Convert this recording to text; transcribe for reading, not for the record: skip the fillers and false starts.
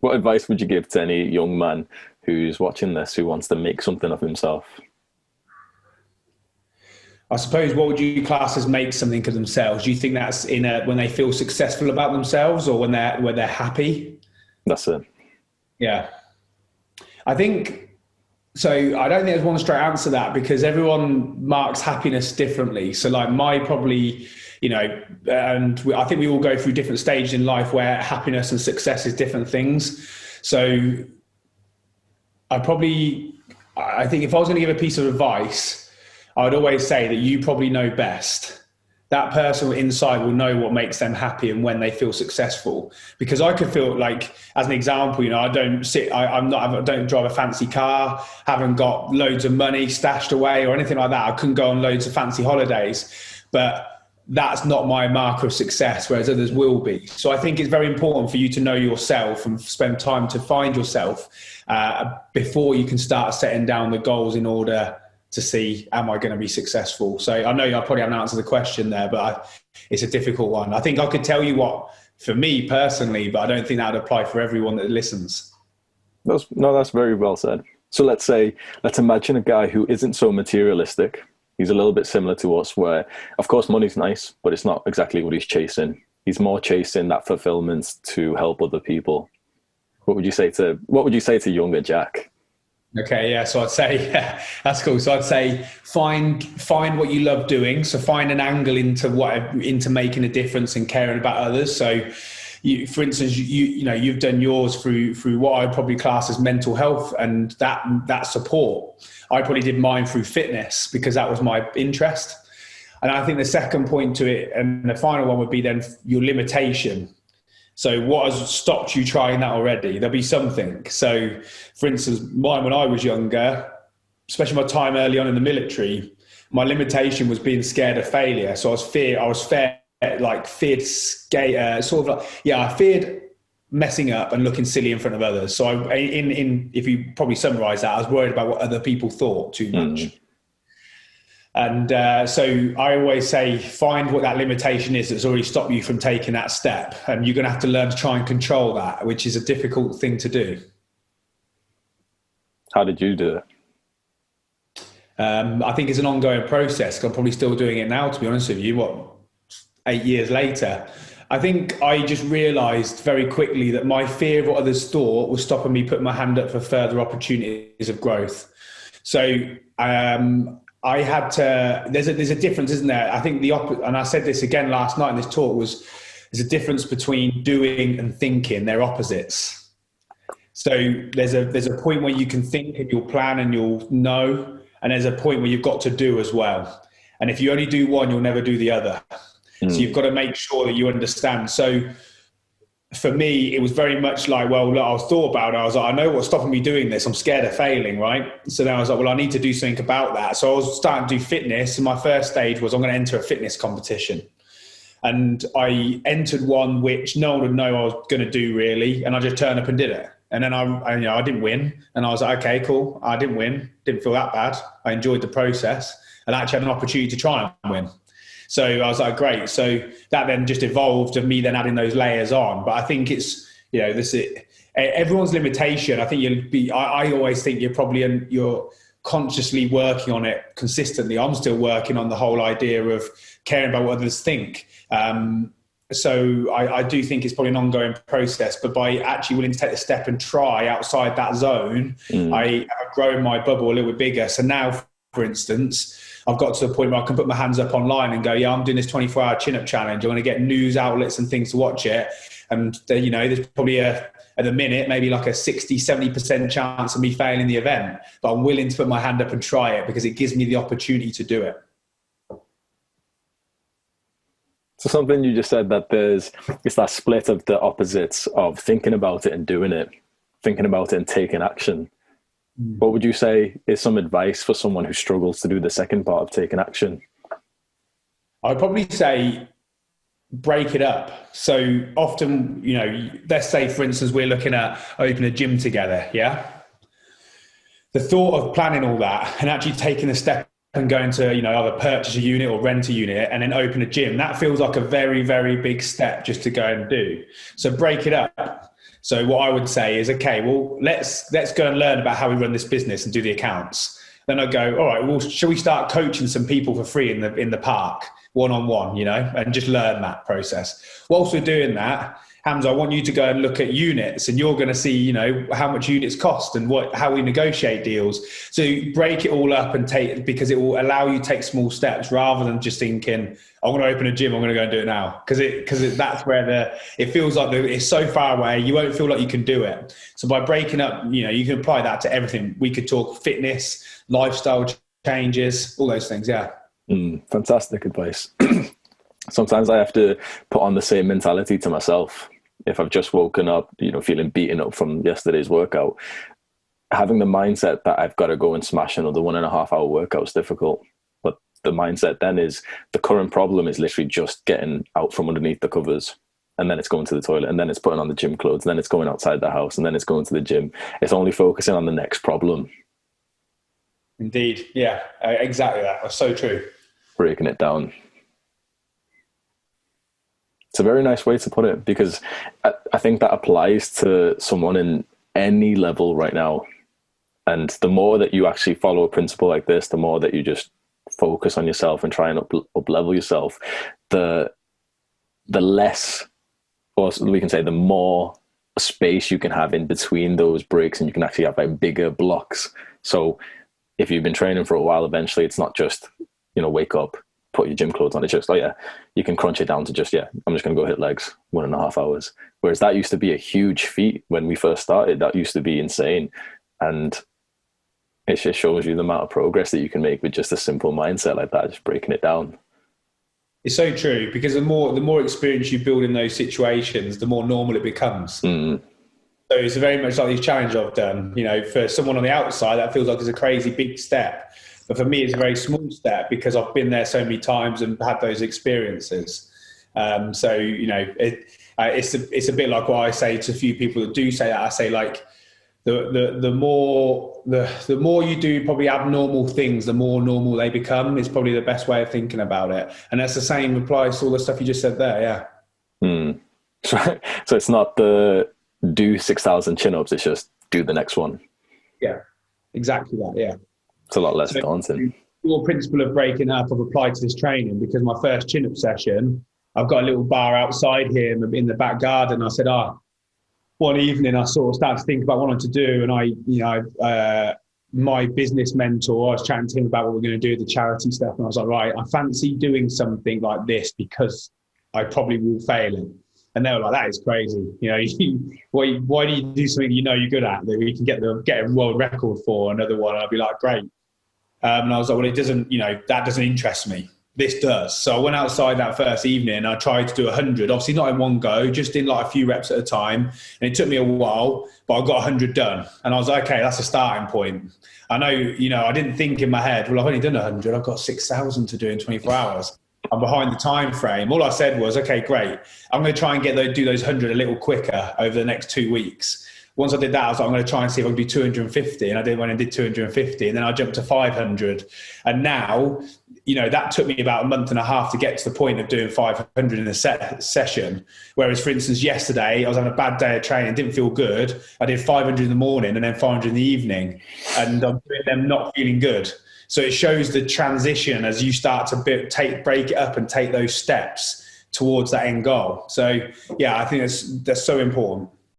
What advice would you give to any young man who's watching this who wants to make something of himself? I suppose what would you class as make something of themselves? Do you think that's when they feel successful about themselves, or when they're happy? That's it. Yeah, I think so. I don't think there's one straight answer to that because everyone marks happiness differently. So like my probably, I think we all go through different stages in life where happiness and success is different things. So I think if I was going to give a piece of advice, I would always say that you probably know best. That person inside will know what makes them happy and when they feel successful. Because I could feel like, as an example, I don't drive a fancy car, haven't got loads of money stashed away or anything like that. I couldn't go on loads of fancy holidays, but that's not my marker of success, whereas others will be. So I think it's very important for you to know yourself and spend time to find yourself before you can start setting down the goals in order to see, am I going to be successful? So I know I probably haven't answered the question there, but it's a difficult one. I think I could tell you what, for me personally, but I don't think that would apply for everyone that listens. That's very well said. So let's imagine a guy who isn't so materialistic. He's a little bit similar to us where, of course, money's nice, but it's not exactly what he's chasing. He's more chasing that fulfillment to help other people. What would you say to younger Jack? Okay, yeah. So I'd say, yeah, that's cool. So I'd say find what you love doing. So find an angle into making a difference and caring about others. So, for instance, you've done yours through what I'd probably class as mental health and that support. I probably did mine through fitness because that was my interest. And I think the second point to it, and the final one would be then your limitation. So what has stopped you trying that already? There'll be something. So for instance, mine when I was younger, especially my time early on in the military, my limitation was being scared of failure. So I feared messing up and looking silly in front of others. So if you probably summarize that, I was worried about what other people thought too much. And so I always say, find what that limitation is that's already stopped you from taking that step. And you're going to have to learn to try and control that, which is a difficult thing to do. How did you do it? I think it's an ongoing process. I'm probably still doing it now, to be honest with you, 8 years later. I think I just realized very quickly that my fear of what others thought was stopping me putting my hand up for further opportunities of growth. So, I had to, there's a difference, isn't there? I think and I said this again last night in this talk, there's a difference between doing and thinking. They're opposites. So there's a point where you can think and you'll plan and you'll know, and there's a point where you've got to do as well. And if you only do one, you'll never do the other. So you've got to make sure that you understand. So for me, it was very much like, well, look, I was thought about it. I was like, I know what's stopping me doing this. I'm scared of failing, right? So then I was like, well, I need to do something about that. So I was starting to do fitness. And my first stage was I'm going to enter a fitness competition. And I entered one which no one would know I was going to do really. And I just turned up and did it. And then I didn't win. And I was like, okay, cool. I didn't win. Didn't feel that bad. I enjoyed the process and I actually had an opportunity to try and win. So I was like, great. So that then just evolved of me then adding those layers on. But I think it's, everyone's limitation. I think I always think you're consciously working on it consistently. I'm still working on the whole idea of caring about what others think. So I do think it's probably an ongoing process, but by actually willing to take the step and try outside that zone, I have grown my bubble a little bit bigger. So now, for instance, I've got to the point where I can put my hands up online and go, yeah, I'm doing this 24-hour chin-up challenge. I'm going to get news outlets and things to watch it. And, there's probably at the minute, maybe like a 60, 70% chance of me failing the event. But I'm willing to put my hand up and try it because it gives me the opportunity to do it. So something you just said that it's that split of the opposites of thinking about it and doing it, thinking about it and taking action. What would you say is some advice for someone who struggles to do the second part of taking action? I'd probably say break it up. So often, let's say, for instance, we're looking at opening a gym together, yeah? The thought of planning all that and actually taking a step and going to, either purchase a unit or rent a unit and then open a gym, that feels like a very, very big step just to go and do. So break it up. So what I would say is, okay, well, let's go and learn about how we run this business and do the accounts. Then I go, all right, well, shall we start coaching some people for free in the park, one-on-one, and just learn that process. Whilst we're doing that, Hamza, I want you to go and look at units, and you're going to see, how much units cost and how we negotiate deals. So break it all up because it will allow you to take small steps rather than just thinking, I'm going to open a gym, I'm going to go and do it now. Because that's where it feels like it's so far away, you won't feel like you can do it. So by breaking up, you can apply that to everything. We could talk fitness, lifestyle changes, all those things. Yeah. Fantastic advice. Sometimes I have to put on the same mentality to myself. If I've just woken up, feeling beaten up from yesterday's workout, having the mindset that I've got to go and smash another 1.5 hour workout is difficult. But the mindset then is the current problem is literally just getting out from underneath the covers. And then it's going to the toilet, and then it's putting on the gym clothes, and then it's going outside the house, and then it's going to the gym. It's only focusing on the next problem. Indeed. Yeah, exactly that. That's so true. Breaking it down. It's a very nice way to put it, because I think that applies to someone in any level right now. And the more that you actually follow a principle like this, the more that you just focus on yourself and try and up level yourself, the less, or we can say the more space you can have in between those breaks, and you can actually have like bigger blocks. So if you've been training for a while, eventually it's not just, wake up, put your gym clothes on. It's just, you can crunch it down to just, I'm just going to go hit legs 1.5 hours. Whereas that used to be a huge feat when we first started. That used to be insane. And it just shows you the amount of progress that you can make with just a simple mindset like that, just breaking it down. It's so true, because the more experience you build in those situations, the more normal it becomes. So it's very much like these challenges I've done. For someone on the outside, that feels like it's a crazy big step. But for me, it's a very small step because I've been there so many times and had those experiences. It's a bit like what I say to a few people that do say that. I say, like, the more you do probably abnormal things, the more normal they become. Is probably the best way of thinking about it. And that's the same applies to all the stuff you just said there. Yeah. So it's not the do 6,000 chin-ups, it's just do the next one. Yeah, exactly that. Yeah. It's a lot less daunting. Your principle of breaking up, I've applied to this training, because my first chin-up session, I've got a little bar outside here in the back garden. I said, one evening I sort of started to think about what I wanted to do. And my business mentor, I was chatting to him about what we're going to do with the charity stuff. And I was like, right, I fancy doing something like this because I probably will fail it. And they were like, that is crazy. Why do you do something you're good at that you can get a world record for, another one? And I'd be like, great. And I was like, well, it doesn't, that doesn't interest me. This does. So I went outside that first evening and I tried to do 100, obviously not in one go, just in like a few reps at a time. And it took me a while, but I got 100 done. And I was like, okay, that's a starting point. I know, I didn't think in my head, well, I've only done 100. I've got 6,000 to do in 24 hours. I'm behind the time frame. All I said was, okay, great. I'm going to try and do those 100 a little quicker over the next 2 weeks. Once I did that, I was like, I'm going to try and see if I can do 250. And I did when I did 250. And then I jumped to 500. And now, that took me about a month and a half to get to the point of doing 500 in a session. Whereas, for instance, yesterday, I was having a bad day of training, didn't feel good. I did 500 in the morning and then 500 in the evening. And I'm doing them not feeling good. So it shows the transition as you start to break it up and take those steps towards that end goal. So, yeah, I think that's so important.